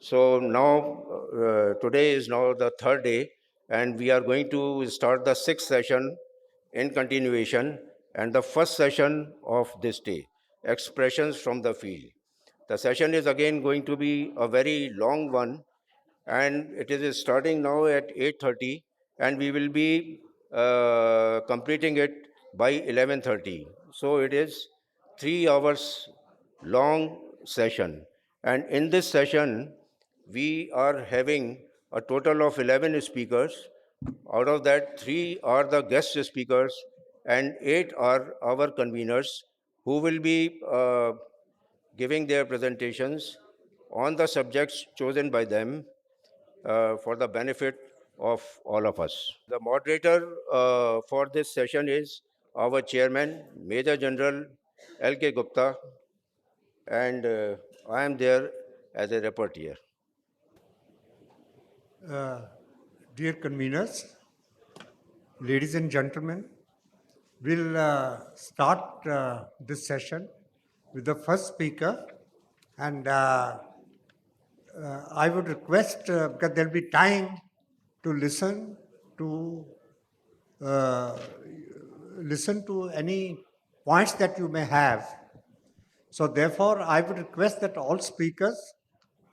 So now, today is now the third day, and we are going to start the sixth session in continuation, and the first session of this day, expressions from the field. The session is again going to be a very long one, and it is starting now at 8:30, and we will be completing it by 11:30. So it is 3 hours long session. And in this session, we are having a total of 11 speakers. Out of that, 3 are the guest speakers and 8 are our conveners who will be giving their presentations on the subjects chosen by them for the benefit of all of us. The moderator for this session is our chairman, Major General L.K. Gupta, and I am there as a rapporteur. Dear conveners, ladies and gentlemen, we'll start this session with the first speaker, and I would request, because there'll be time to listen to any points that you may have. So therefore, I would request that all speakers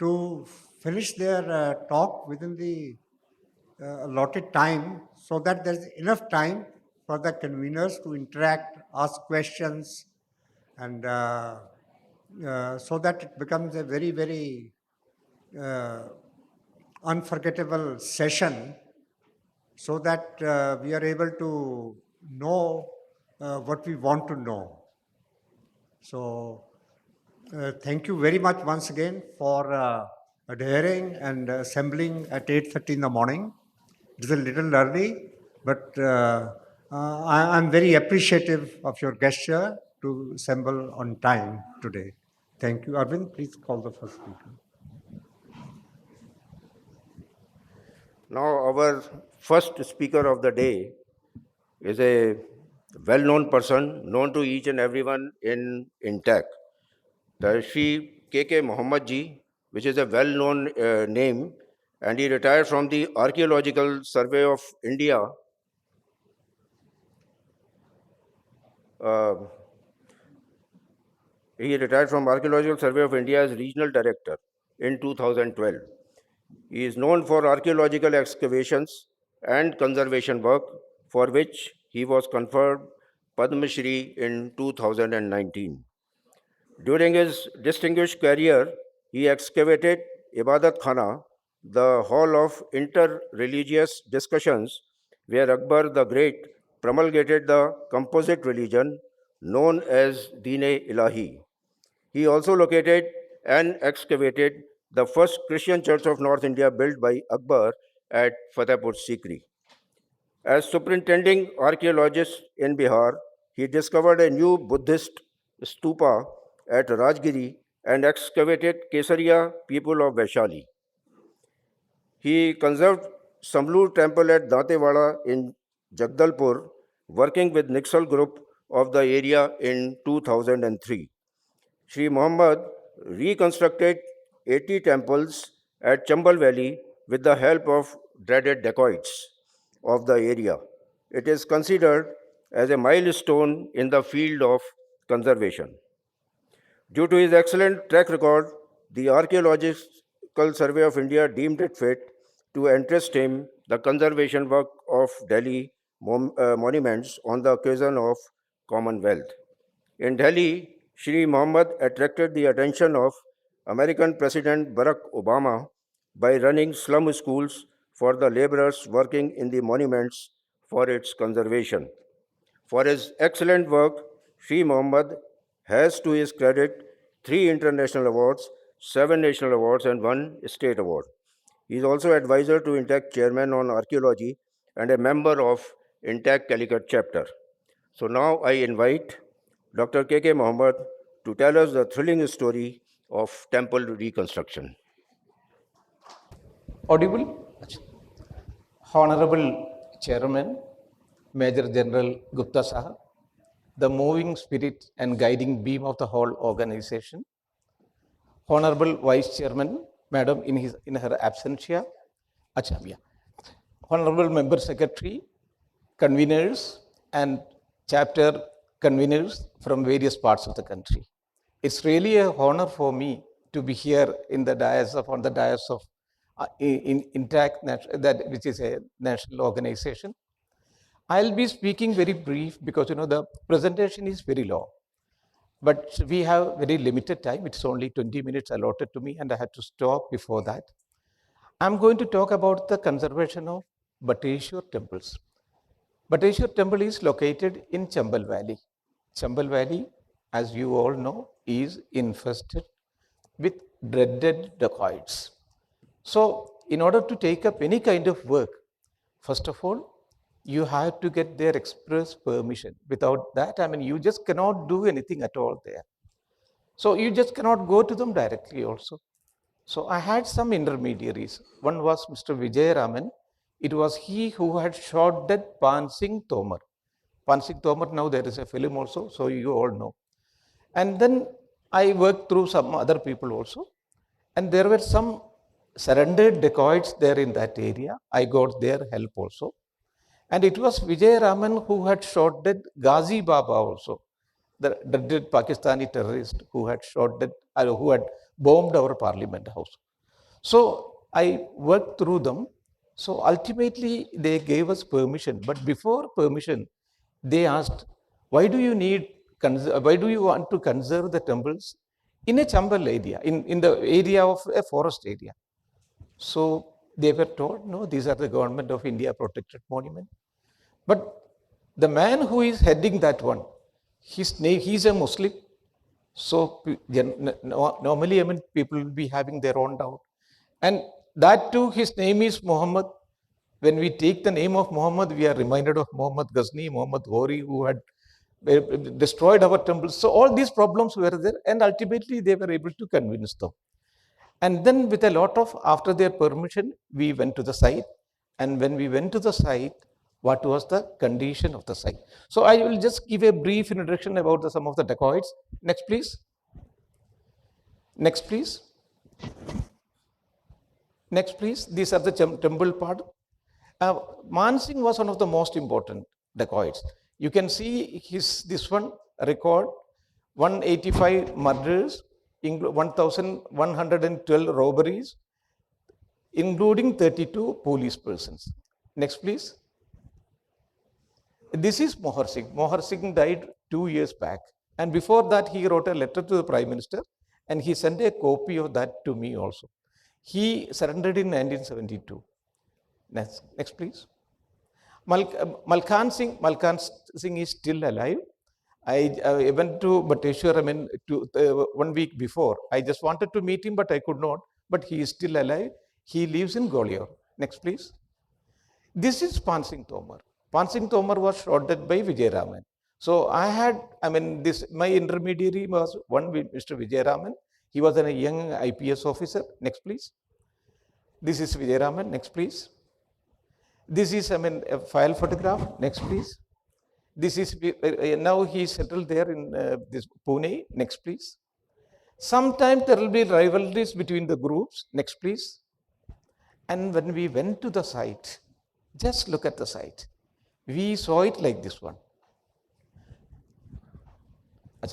to finish their talk within the allotted time, so that there's enough time for the conveners to interact, ask questions, and so that it becomes a very, very unforgettable session, so that we are able to know what we want to know. So thank you very much once again for adhering and assembling at 8:30 in the morning. It's a little early, but I'm very appreciative of your gesture to assemble on time today. Thank you. Arvind, please call the first speaker. Now, our first speaker of the day is a well-known person, known to each and everyone in TAC. The Shri K.K.Muhammed ji, which is a well-known name, and he retired from the Archaeological Survey of India he retired from Archaeological Survey of India as Regional Director in 2012. He is known for archaeological excavations and conservation work, for which he was conferred Padma Shri in 2019. During his distinguished career, he excavated Ibadat Khana, the hall of inter-religious discussions, where Akbar the Great promulgated the composite religion known as Deen-e-Ilahi. He also located and excavated the first Christian church of North India built by Akbar at Fatehpur Sikri. As superintending archaeologist in Bihar, he discovered a new Buddhist stupa at Rajgiri and excavated Kesaria people of Vaishali. He conserved Samlur temple at Dantewada in Jagdalpur, working with Nixal group of the area in 2003. Sri Muhammad reconstructed 80 temples at Chambal Valley with the help of dreaded dacoits of the area. It is considered as a milestone in the field of conservation. Due to his excellent track record, the Archaeological Survey of India deemed it fit to entrust him the conservation work of Delhi monuments on the occasion of Commonwealth. In Delhi, Shri Muhammad attracted the attention of American President Barack Obama by running slum schools for the laborers working in the monuments for its conservation. For his excellent work, Shri Muhammad has to his credit 3 international awards, 7 national awards, and 1 state award. He is also advisor to INTAC chairman on archaeology and a member of INTAC Calicut chapter. So now I invite Dr. K.K.Muhammed to tell us the thrilling story of temple reconstruction. Audible? Honorable Chairman, Major General Gupta Sahab, the moving spirit and guiding beam of the whole organization, Honorable Vice Chairman, Madam in her absentia. Acha, yeah. Honorable Member Secretary, conveners, and chapter conveners from various parts of the country. It's really a honor for me to be here in the dais of on the dais of Intact, that which is a national organization. I'll be speaking very brief because the presentation is very long. But we have very limited time. It's only 20 minutes allotted to me, and I had to stop before that. I'm going to talk about the conservation of Bateshwar temples. Bateshwar temple is located in Chambal Valley. Chambal Valley, as you all know, is infested with dreaded dacoits. So, in order to take up any kind of work, first of all, you have to get their express permission. Without that, you just cannot do anything at all there. So, you just cannot go to them directly also. So, I had some intermediaries. One was Mr. Vijay Raman. It was he who had shot dead Pansing Tomar. Pansing Tomar, now there is a film also, so you all know. And then I worked through some other people also. And there were some surrendered dacoits there in that area. I got their help also. And it was Vijay Raman who had shot dead Ghazi Baba also, the dreaded Pakistani terrorist who had shot dead, who had bombed our parliament house. So I worked through them. So ultimately they gave us permission. But before permission, they asked, why do you want to conserve the temples in a Chambal area, in the area of a forest area? So they were told, no, these are the Government of India protected monument. But the man who is heading that one, he's a Muslim. So normally, people will be having their own doubt. And that too, his name is Muhammad. When we take the name of Muhammad, we are reminded of Muhammad Ghazni, Muhammad Ghori, who had destroyed our temples. So all these problems were there, and ultimately they were able to convince them. And then with a lot of, after their permission, we went to the site. And when we went to the site, what was the condition of the site? So I will just give a brief introduction about some of the dacoits. Next, please. Next, please. Next, please. These are the temple part. Mansingh was one of the most important dacoits. You can see this one record 185 murders, 1,112 robberies, including 32 police persons. Next, please. This is Mohar Singh. Mohar Singh died 2 years back. And before that, he wrote a letter to the Prime Minister, and he sent a copy of that to me also. He surrendered in 1972. Next please. Malkhan Singh is still alive. I went to Bateshwar 1 week before. I just wanted to meet him, but I could not. But he is still alive. He lives in Gwalior. Next, please. This is Pansing Tomar. Pansing Tomar was shot dead by Vijay Raman. So I had, my intermediary was one Mr. Vijay Raman. He was a young IPS officer. Next, please. This is Vijay Raman. Next, please. This is, a file photograph. Next, please. This is, now he settled there in this Pune. Next, please. Sometimes there will be rivalries between the groups. Next, please. And when we went to the site, just look at the site. We saw it like this one.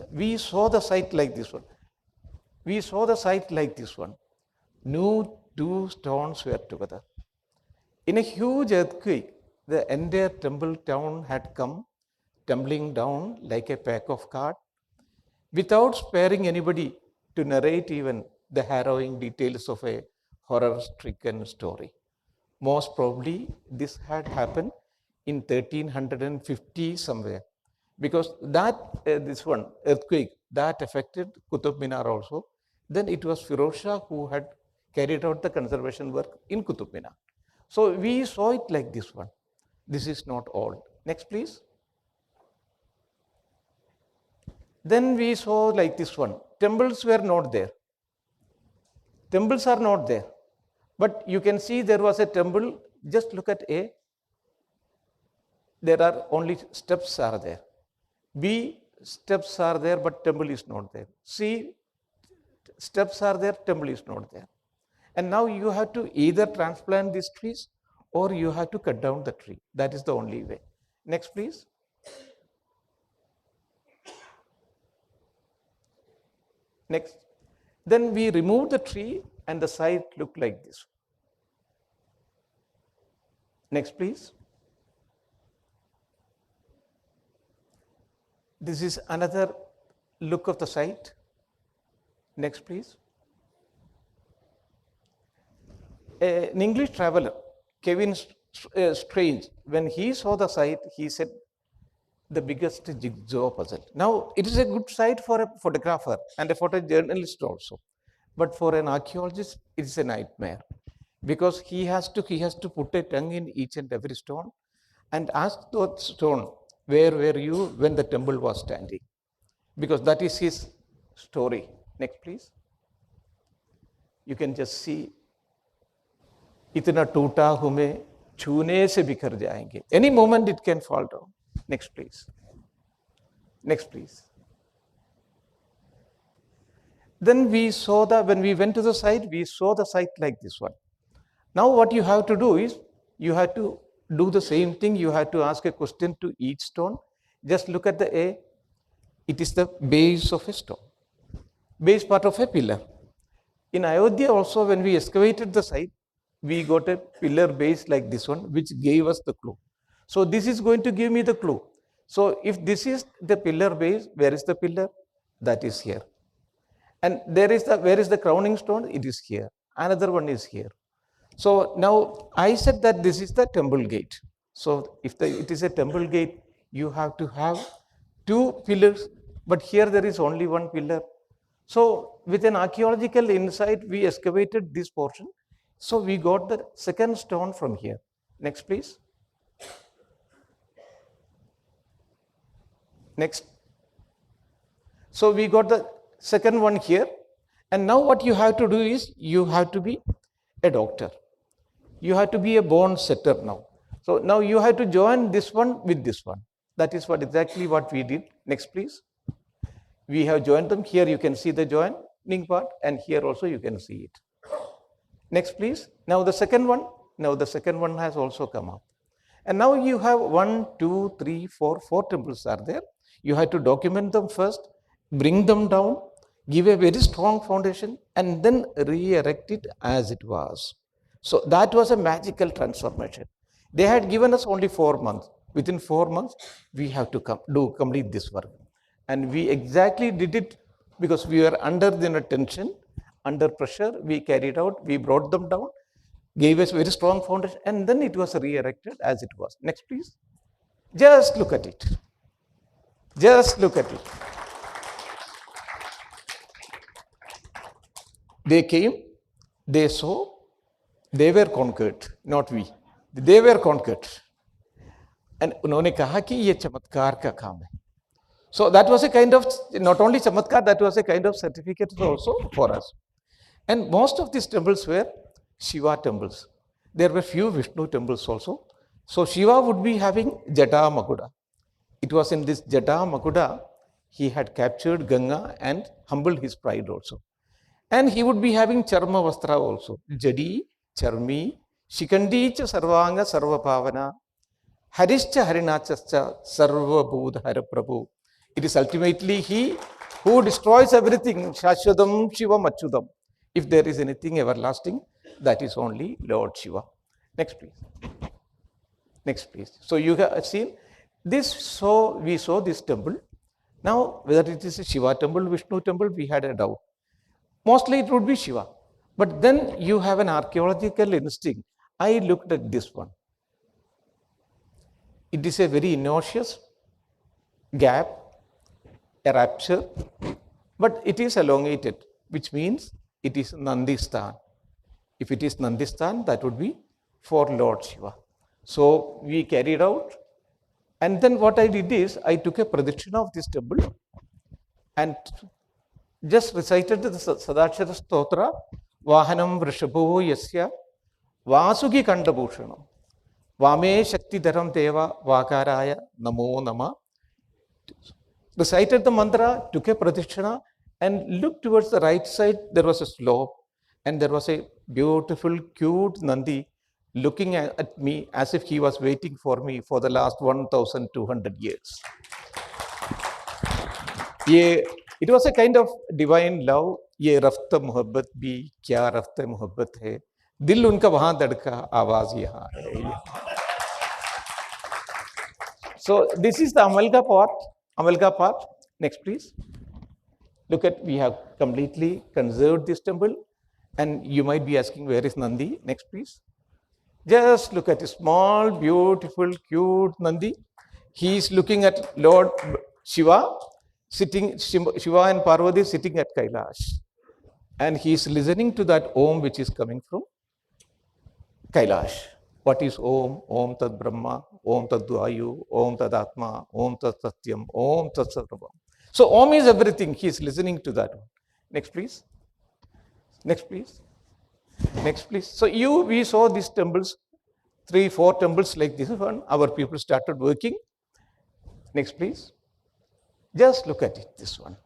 We saw the site like this one. We saw the site like this one. No two stones were together. In a huge earthquake, the entire temple town had come tumbling down like a pack of cards, without sparing anybody to narrate even the harrowing details of a horror-stricken story. Most probably, this had happened in 1350 somewhere, because that this one earthquake that affected Qutub Minar also. Then it was Firoz Shah who had carried out the conservation work in Qutub Minar. So we saw it like this one. This is not all. Next, please. Then we saw like this one. Temples were not there. Temples are not there. But you can see there was a temple. Just look at A. There are only steps are there. B, steps are there, but temple is not there. C, steps are there, temple is not there. And now you have to either transplant these trees or you have to cut down the tree. That is the only way. Next, please. Next. Then we remove the tree and the site looked like this. Next, please. This is another look of the site. Next, please. An English traveler, Kevin Strange, when he saw the site, he said, the biggest jigsaw puzzle. Now, it is a good site for a photographer and a photojournalist also. But for an archaeologist, it is a nightmare because he has to put a tongue in each and every stone and ask that stone, where were you when the temple was standing? Because that is his story. Next, please. You can just see, itna toota hume chune se bikhar jayenge. Any moment it can fall down. Next, please. Next, please. Then we saw that when we went to the site, we saw the site like this one. Now what you have to do is, you have to do the same thing. You have to ask a question to each stone. Just look at the A. It is the base of a stone, base part of a pillar. In Ayodhya also, when we excavated the site, we got a pillar base like this one, which gave us the clue. So this is going to give me the clue. So if this is the pillar base, where is the pillar? That is here. And where is the crowning stone? It is here. Another one is here. So now I said that this is the temple gate. So if it is a temple gate, you have to have two pillars, but here there is only one pillar. So with an archaeological insight, we excavated this portion. So we got the second stone from here. Next, please. Next. So we got the second one here. And now what you have to do is, you have to be a doctor. You have to be a born setter now. So now you have to join this one with this one. That is exactly what we did. Next, please. We have joined them. Here you can see the joining part, and here also you can see it. Next, please. Now the second one. Now the second one has also come up. And now you have 1, 2, 3, 4 temples are there. You have to document them first, bring them down, give a very strong foundation, and then re-erect it as it was. So that was a magical transformation. They had given us only 4 months. Within 4 months, we have to complete this work. And we exactly did it because we were under the tension, under pressure. We carried out, we brought them down, gave us very strong foundation, and then it was re-erected as it was. Next, please. Just look at it. Just look at it. They came, they saw, they were conquered, not we. They were conquered. And उन्होंने कहा कि ये चमत्कार का काम है. So that was a kind of, not only chamatkar, that was a kind of certificate also for us. And most of these temples were Shiva temples. There were few Vishnu temples also. So Shiva would be having Jata Makuda. It was in this Jata Makuda he had captured Ganga and humbled his pride also. And he would be having Charma Vastra also. Jadi, Charmi, Shikandi cha Sarvanga Sarvapavana, Harischa Harinachascha Sarva Budha Haraprabhu. It is ultimately he who destroys everything, Shashwadam Shiva Machudam. If there is anything everlasting, that is only Lord Shiva. Next, please. Next, please. So you have seen this. So we saw this temple. Now, whether it is a Shiva temple, Vishnu temple, we had a doubt. Mostly it would be Shiva. But then you have an archaeological instinct. I looked at this one. It is a very innocuous gap, a rupture, but it is elongated, which means it is Nandistan. If it is Nandistan, that would be for Lord Shiva. So we carried out, and then what I did is, I took a pradikshina of this temple and just recited the Sadakshara Stotra, Vahanam Vrishabho Yasya, Vasugi Kandabhushanam, Vame Shakti Dharam Deva Vakaraya Namo Nama. Recited the mantra, took a pradikshina, and looked towards the right side. There was a slope, and there was a beautiful, cute Nandi looking at me as if he was waiting for me for the last 1,200 years. It was a kind of divine love. ये रफ्त मोहब्बत भी क्या रफ्त मोहब्बत है, दिल उनका वहां धड़का, आवाज यहाँ है. So this is the Amalga part. Next, please. Look at, we have completely conserved this temple, and you might be asking, where is Nandi? Next, please. Just look at a small, beautiful, cute Nandi. He is looking at Lord Shiva, Shiva and Parvati sitting at Kailash. And he is listening to that Om which is coming from Kailash. What is Om? Om Tad Brahma, Om Tad Vayu, Om Tad Atma, Om Tad Satyam, Om Tad Sarvam. So Om is everything. He is listening to that. Next, please. Next, please. Next, please. So we saw these temples, 3-4 temples like this one. Our people started working. Next, please. Just look at it, this one.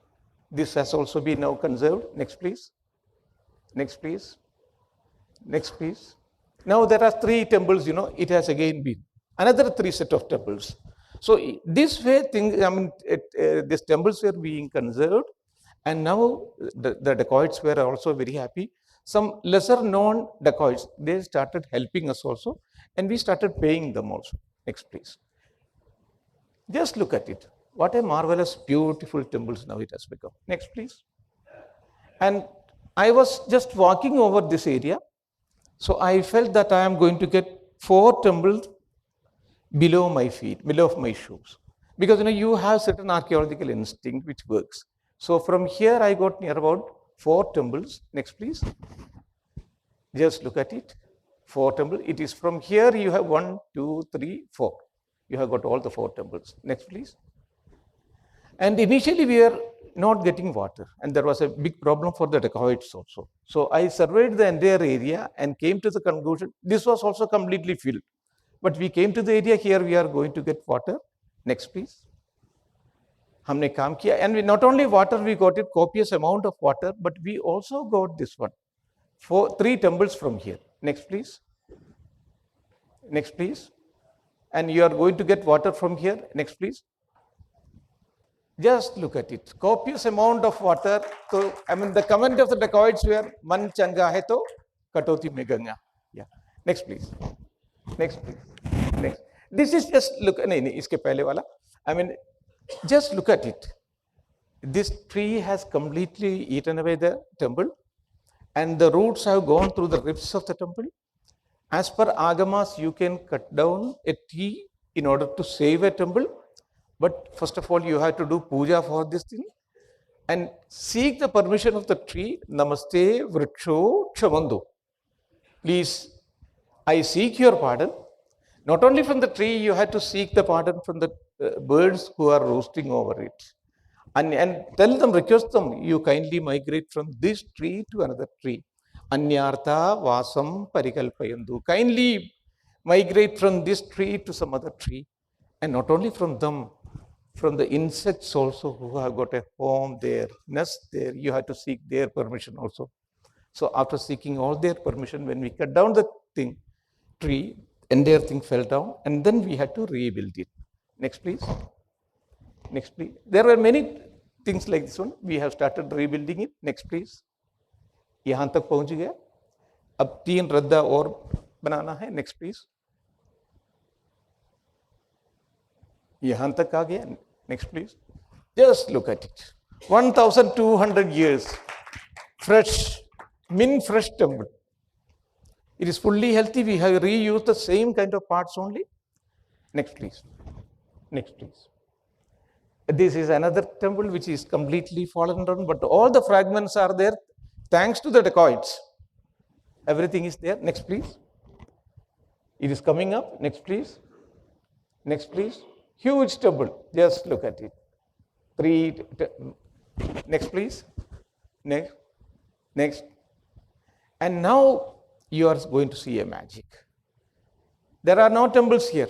This has also been now conserved. Next, please. Next, please. Next, please. Now there are 3 temples, it has again been another 3 set of temples. So this way, these temples were being conserved, and now the dacoits were also very happy. Some lesser known dacoits, they started helping us also, and we started paying them also. Next, please. Just look at it. What a marvelous, beautiful temples now it has become. Next, please. And I was just walking over this area, so I felt that I am going to get 4 temples below my feet, below of my shoes. Because you have certain archaeological instinct which works. So from here I got near about 4 temples. Next, please. Just look at it. 4 temples. It is from here you have 1, 2, 3, 4. You have got all the 4 temples. Next, please. And initially we were not getting water, and there was a big problem for the dacoits also. So I surveyed the entire area and came to the conclusion this was also completely filled. But we came to the area, here we are going to get water. Next, please. हमने काम किया, and not only water, we got a copious amount of water, but we also got this one. 3 temples from here. Next, please. Next, please. And you are going to get water from here. Next, please. Just look at it. Copious amount of water. So, the comment of the dacoits were, Man changa hai to katoti mein ganga. Yeah. Next, please. Next, please. Next. This is just look. Iske pehle wala. Just look at it. This tree has completely eaten away the temple, and the roots have gone through the ribs of the temple. As per Agamas, you can cut down a tree in order to save a temple. But first of all, you have to do puja for this thing and seek the permission of the tree. Namaste vriksho kshamando. Please, I seek your pardon. Not only from the tree, you have to seek the pardon from the birds who are roosting over it. And tell them, request them, you kindly migrate from this tree to another tree. Anyartha vasam parikalpayandu. Kindly migrate from this tree to some other tree. And not only from them, from the insects also who have got a home there, nest there, you have to seek their permission also. So after seeking all their permission, when we cut down the tree, entire thing fell down, and then we had to rebuild it. Next, please. Next, please. There were many things like this one. We have started rebuilding it. Next, please. यहाँ तक पहुंच गया. अब 3 रद्दा और बनाना है. Next, please. यहाँ तक आ गया. Next, please. Just look at it. 1,200 years. Fresh, fresh temple. It is fully healthy. We have reused the same kind of parts only. Next, please. Next, please. This is another temple which is completely fallen down, but all the fragments are there thanks to the dacoits. Everything is there. Next, please. It is coming up. Next, please. Next, please. Huge temple. Just look at it. 3. Next, please. Next. Next. And now you are going to see a magic. There are no temples here,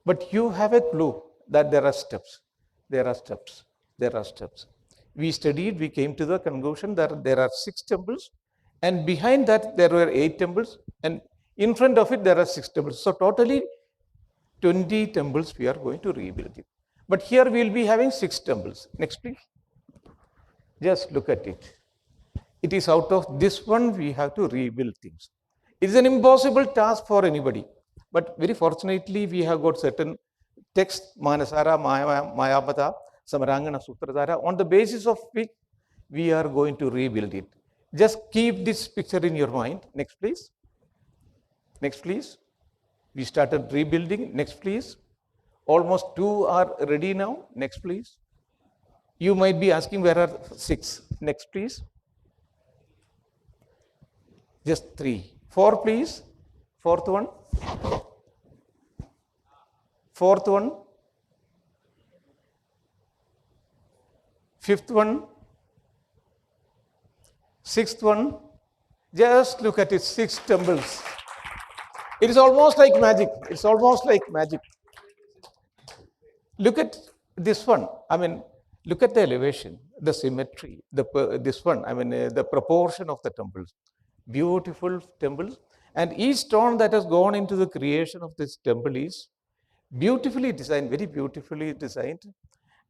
but you have a clue that there are steps. There are steps. There are steps. We studied, we came to the conclusion that there are 6 temples, And behind that, there were 8 temples. And in front of it, there are 6 temples. So totally 20 temples we are going to rebuild it. But here we will be having 6 temples. Next, please. Just look at it. It is out of this one we have to rebuild things. It is an impossible task for anybody. But very fortunately, we have got certain text, Manasara, Mayavada, Samarangana, Sutradhara, on the basis of which we are going to rebuild it. Just keep this picture in your mind. Next, please. Next, please. We started rebuilding. Next, please. Almost 2 are ready now. Next, please. You might be asking, where are 6? Next, please. Just 3. 4, please. 4th one. 4th one. 5th one. 6th one. Just look at it. 6 temples. It is almost like magic. It's almost like magic. Look at this one. I mean, look at the elevation, the symmetry, this one. I mean, the proportion of the temples. Beautiful temples. And each stone that has gone into the creation of this temple is beautifully designed, very beautifully designed.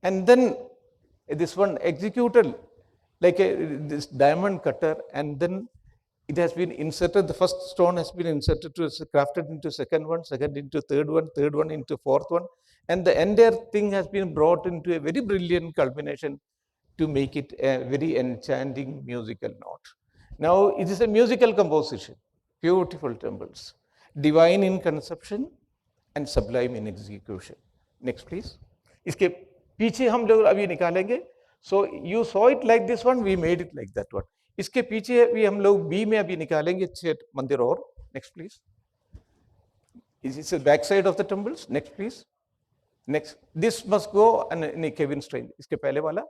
And then this one executed like this diamond cutter, and then it has been inserted. The first stone has been inserted crafted into second into third one into fourth one, and the entire thing has been brought into a very brilliant culmination to make it a very enchanting musical note. Now it is a musical composition, beautiful temples, divine in conception and sublime in execution. Next, please. इसके पीछे हम लोग अभी निकालेंगे. So you saw it like this one, we made it like that one. इसके पीछे भी हम लोग बी में अभी निकालेंगे 6 मंदिर और. Next, please. Is the back side of the temples? Next, please. Next, this must go in Kevin Strange. इसके पहले वाला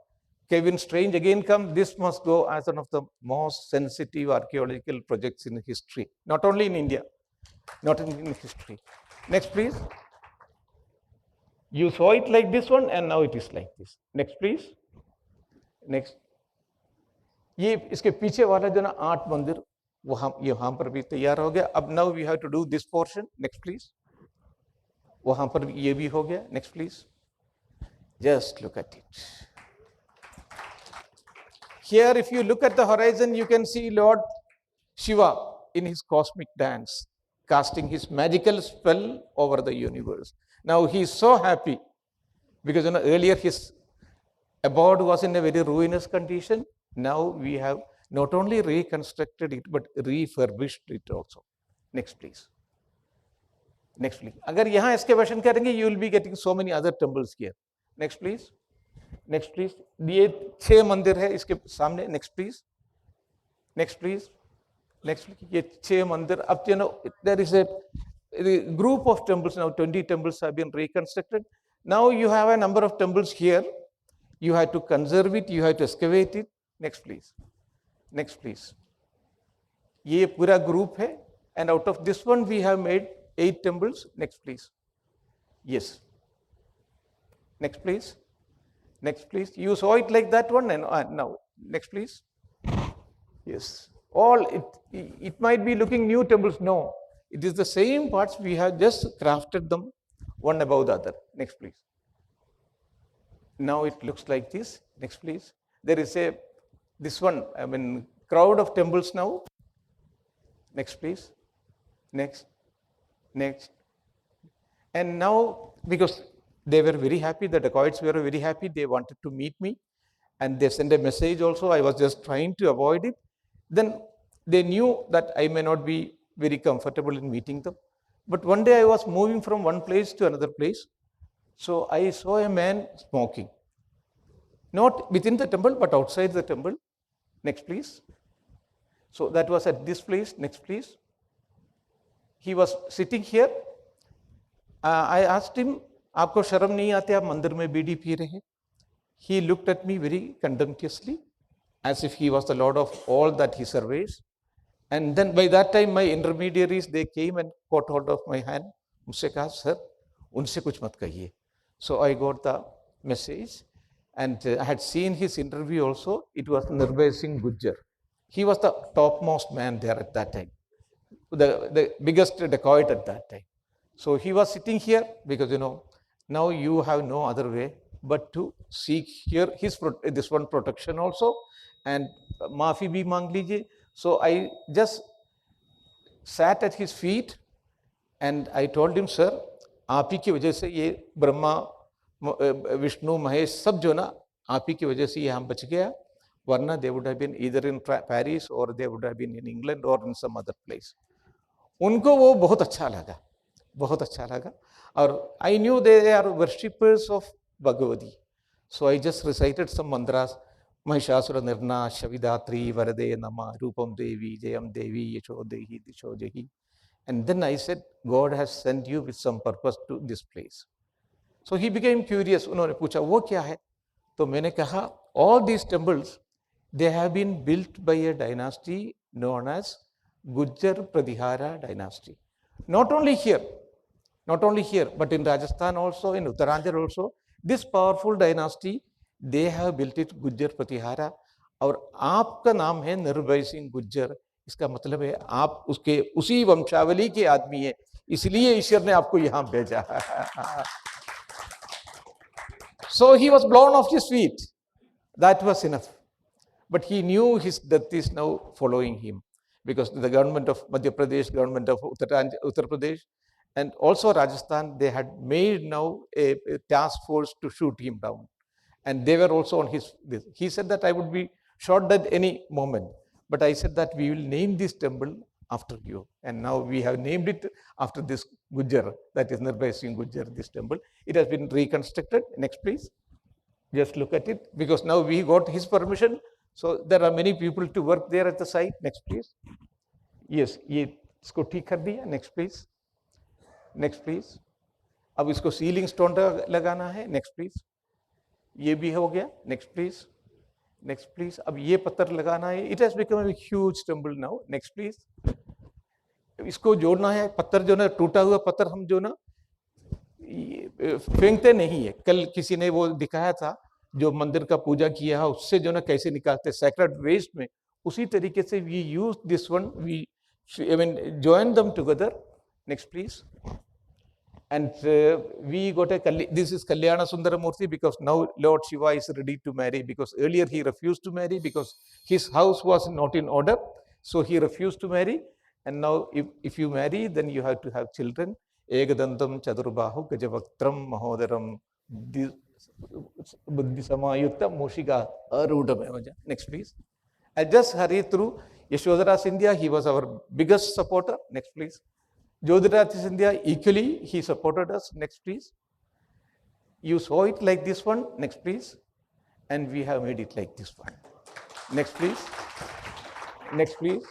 Kevin Strange again come. This must go as one of the most sensitive archaeological projects in history, not only in India, not in history. Next, please. You saw it like this one, and now it is like this. Next, please. Next. ये इसके पीछे वाला जो ना 8 मंदिर वहाँ यहाँ पर भी तैयार हो गया. अब now we have to do this portion. Next, please. वहाँ पर ये भी हो गया. Next, please. Just look at it. Here, if you look at the horizon, you can see Lord Shiva in his cosmic dance, casting his magical spell over the universe. Now he is so happy because earlier his abode was in a very ruinous condition. Now we have not only reconstructed it but refurbished it also. Next, please. Next, please. अगर यहाँ excavation करेंगे, you will be getting so many other temples here. Next, please. Next, please. ये 6 मंदिर है इसके सामने. Next, please. Next, please. Next, please. ये 6 मंदिर. अब there is a group of temples now. 20 temples have been reconstructed. Now you have a number of temples here. You have to conserve it. You have to excavate it. Next, please. Next, please. ये पूरा group है, and out of this one we have made 8 temples. Next, please. Yes. Next, please. Next, please. You saw it like that one, and now next, please. Yes. All it might be looking new temples. No, it is the same parts. We have just crafted them one above the other. Next, please. Now it looks like this. Next, please. There is this one. I mean, crowd of temples now. Next, please. Next. Next. And now, because they were very happy, the dacoits were very happy, they wanted to meet me, and they sent a message also. I was just trying to avoid it. Then they knew that I may not be very comfortable in meeting them. But one day I was moving from one place to another place. So I saw a man smoking. Not within the temple, but outside the temple. Next, please. So that was at this place. Next, please. He was sitting here. I asked him, आपको शर्म नहीं आती आप मंदिर में बीड़ी P रहे हैं? He looked at me very contemptuously, as if he was the lord of all that he surveys. And then by that time my intermediaries, they came and caught hold of my hand. मुझसे कहा, sir उनसे कुछ मत कहिए. So I got the message, and I had seen his interview also. It was Nirbhay Singh Gujjar. He was the topmost man there at that time, the biggest dacoit at that time. So he was sitting here because, now you have no other way but to seek here this one protection also, and maafi bhi mang lijiye. So I just sat at his feet and I told him, sir, आप ही की वजह से ये ब्रह्मा विष्णु महेश सब जो ना आप ही की वजह से ये हम बच गया, वरना they would have been either in Paris or they would have been in England or in some other place. उनको वो बहुत अच्छा लगा, बहुत अच्छा लगा. और I knew they are worshippers of Bhagavati. So I just recited some mantras. Mahishasura Nirna, Shavidatri, Varade Nama, Rupam Devi, Jayam Devi, Yasho Dehi, Disho Dehi. And then I said, God has sent you with some purpose to this place. So he became curious. उन्होंने पूछा वो क्या है? तो मैंने कहा, all these temples, they have been built by a dynasty known as Gujjar Pradihara dynasty. Not only here, but in Rajasthan also, in Uttaranchal also, this powerful dynasty, they have built it Gujjar Pratihara. और आपका नाम है निर्भय सिंह गुज्जर, इसका मतलब है आप उसके उसी वंशावली के आदमी हैं, इसलिए ईश्वर ने आपको यहाँ भेजा. So he was blown off his feet. That was enough. But he knew his death is now following him, because the government of Madhya Pradesh, government of Uttar Pradesh, and also Rajasthan, they had made now a task force to shoot him down. And they were also on his. He said that I would be shot at any moment. But I said that we will name this temple after you. And now we have named it after this Gujjar, that is Nirbhay Singh Gujjar, this temple. It has been reconstructed. Next, please. Just look at it, because now we got his permission. So there are many people to work there at the site. Next, please. Yes, ये इसको ठीक कर दिया. Next, please. Next, please. अब इसको ceiling stone लगाना है. Next, please. ये भी हो गया. Next, please. Next, please. अब ये पत्थर लगाना है. It has become a huge temple now. Next, please. इसको जोड़ना है. पत्थर जो ना टूटा हुआ पत्थर हम जो ना फेंकते नहीं है. कल किसी ने वो दिखाया था, जो मंदिर का पूजा किया है उससे जो ना कैसे निकालते सैक्रेड वेस्ट में, उसी तरीके से we use this one, we join them together. Next, please. And we got this is Kalyana Sundara Murthy, because now Lord Shiva is ready to marry, because earlier he refused to marry because his house was not in order. So he refused to marry. And now if you marry, then you have to have children. Egadantam Chadurbahu Gajavaktram Mahodaram Buddhisamayutta Moshika Arudam. Next, please. I just hurry through. Yashodhara Sindhya, he was our biggest supporter. Next, please. Jyotiraj Sindhya, equally, he supported us. Next, please. You saw it like this one. Next, please. And we have made it like this one. Next, please. Next, please.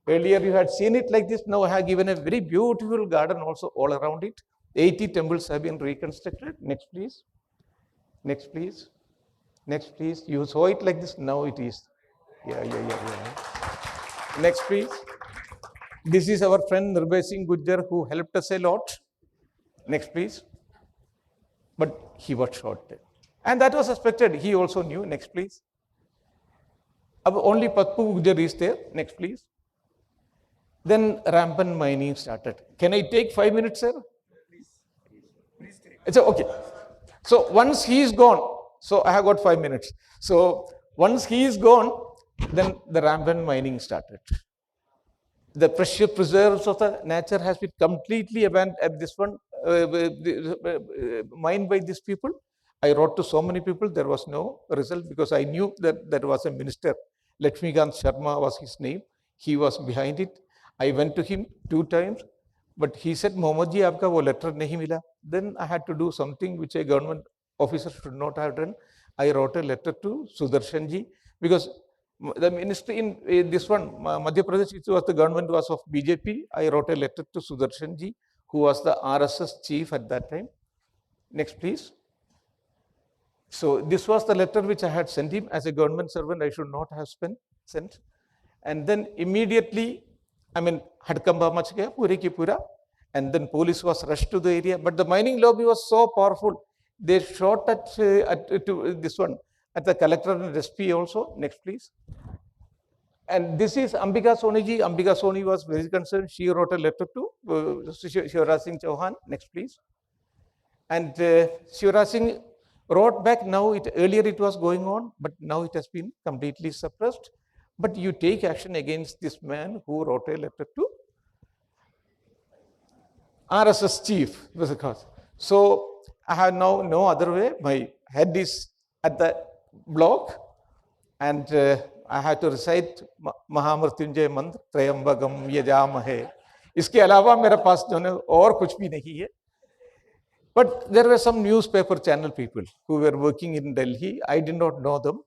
Earlier, you had seen it like this. Now, I have given a very beautiful garden also all around it. 80 temples have been reconstructed. Next, please. Next, please. Next, please. You saw it like this. Now it is. Yeah. Next, please. This is our friend Nirbhay Singh Gujjar, who helped us a lot. Next, please. But he was shot dead. And that was suspected. He also knew. Next, please. Only Patpu Gujjar is there. Next, please. Then rampant mining started. Can I take 5 minutes, sir? Please take. It's okay. So once he is gone, so I have got 5 minutes. So once he is gone, then the rampant mining started. The precious preserves of the nature has been completely abandoned at this one, mined by these people. I wrote to so many people, there was no result, because I knew that there was a minister, Lakshmikant Sharma was his name. He was behind it. I went to him 2 times, but he said, Mohammed ji, aapka wo letter nahi mila. Then I had to do something which a government officer should not have done. I wrote a letter to Sudarshan ji, because the ministry in this one, Madhya Pradesh, it was the government was of BJP. I wrote a letter to Sudarshan ji, who was the RSS chief at that time. Next, please. So this was the letter which I had sent him. As a government servant, I should not have sent. And then immediately, Hadkamba mach gaya, puri ki pura. And then police was rushed to the area. But the mining lobby was so powerful. They shot at to this one, at the collector and SP also. Next, please. And this is Ambika Soni ji. Ambika Soni was very concerned. She wrote a letter to Shivraj Singh Chauhan. Next, please. And Shivraj Singh wrote back. Now, earlier it was going on, but now it has been completely suppressed. But you take action against this man who wrote a letter to RSS chief. So I have now no other way. My head is at the block, and I have to recite महामृत्युंजय मंत्र त्रयंबकम यजामहे. इसके अलावा मेरे पास जो है और कुछ भी नहीं है. But there were some newspaper channel people who were working in Delhi. I did not know them.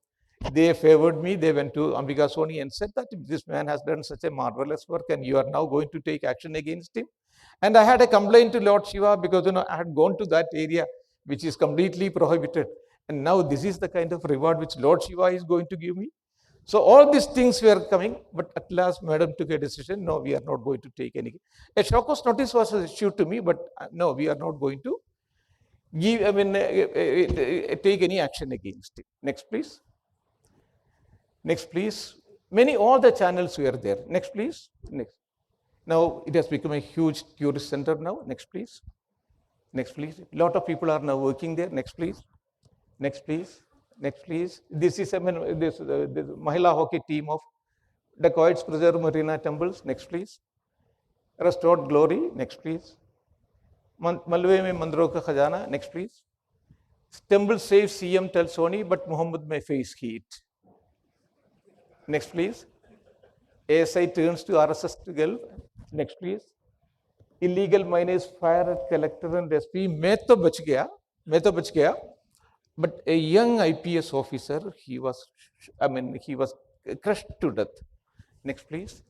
They favored me. They went to Ambika Soni and said that this man has done such a marvelous work and you are now going to take action against him. And I had a complaint to Lord Shiva because I had gone to that area which is completely prohibited. And now this is the kind of reward which Lord Shiva is going to give me. So all these things were coming, but at last Madam took a decision. No, we are not going to take any. A show-cause notice was issued to me, but no, we are not going to take any action against it. Next, please. Next, please. All the channels were there. Next, please. Next. Now it has become a huge tourist center now. Next, please. Next, please. A lot of people are now working there. Next, please. Next, please. Next, please. This is this Mahila hockey team of dacoits preserve marina temples. Next, please. Restored glory. Next, please. Malwe mein mandro ka khajana. Next, please. Temple saves CM tells Sony, but Muhammad may face heat. Next, please. ASI turns to RSS to Gulf. Next, please. Illegal miners fire at collector and SP. मैं तो बच गया. But a young IPS officer, he was crushed to death. Next, please.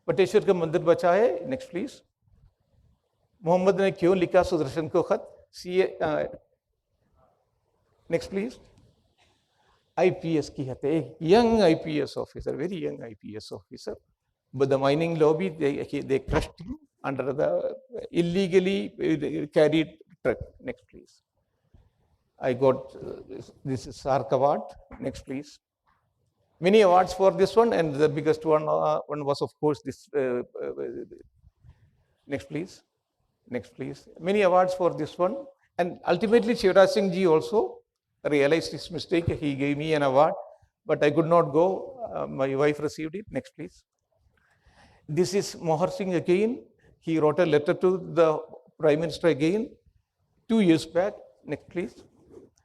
Bateshwar का मंदिर बचा है. Next, please. Mohammad ने क्यों लिखा सुदर्शन को खत? Next, please. IPS की हत्या, एक young IPS officer, very young IPS officer. But the mining lobby, they crushed him under the illegally carried truck. Next, please. I got this is SARC award. Next, please. Many awards for this one, and the biggest one was, of course, this. Next, please. Next, please. Many awards for this one, and ultimately Shivraj Singh ji also realized his mistake. He gave me an award, but I could not go. My wife received it. Next, please. This is Mohar Singh again. He wrote a letter to the Prime Minister again 2 years back. Next, please.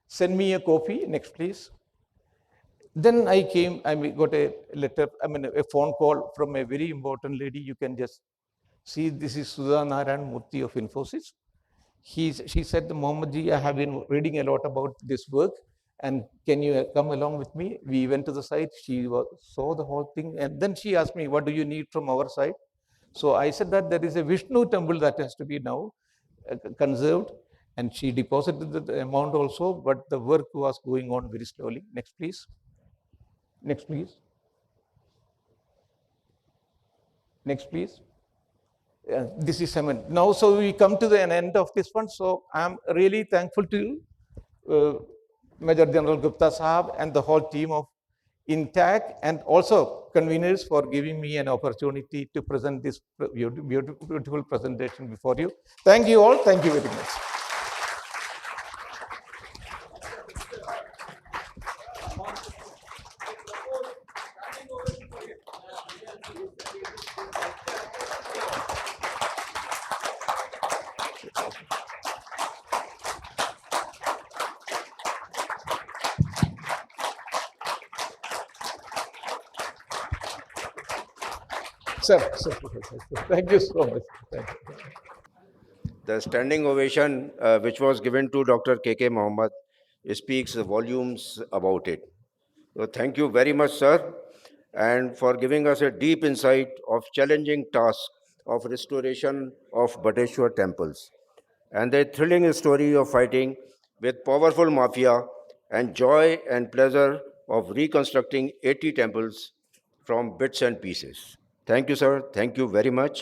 Send me a copy. Next, please. Then I got a letter, a phone call from a very important lady. You can just see, this is Sudha Narayan Murthy of Infosys. She said, Muhammad ji, I have been reading a lot about this work, and can you come along with me? We went to the site. She saw the whole thing, and then she asked me, what do you need from our side? So I said that there is a Vishnu temple that has to be now conserved, and she deposited the amount also, but the work was going on very slowly. Next, please. Next, please. Next, please. This is now, so we come to the end of this one. So I'm really thankful to Major General Gupta Sahab and the whole team of INTAC, and also conveners for giving me an opportunity to present this beautiful presentation before you. Thank you all. Thank you very much. Sir, thank you so much. Thank you. The standing ovation which was given to Dr. K.K.Muhammed speaks volumes about it. So thank you very much, sir, and for giving us a deep insight of challenging task of restoration of Bateshwar temples and the thrilling story of fighting with powerful mafia and joy and pleasure of reconstructing 80 temples from bits and pieces. Thank you, sir. Thank you very much.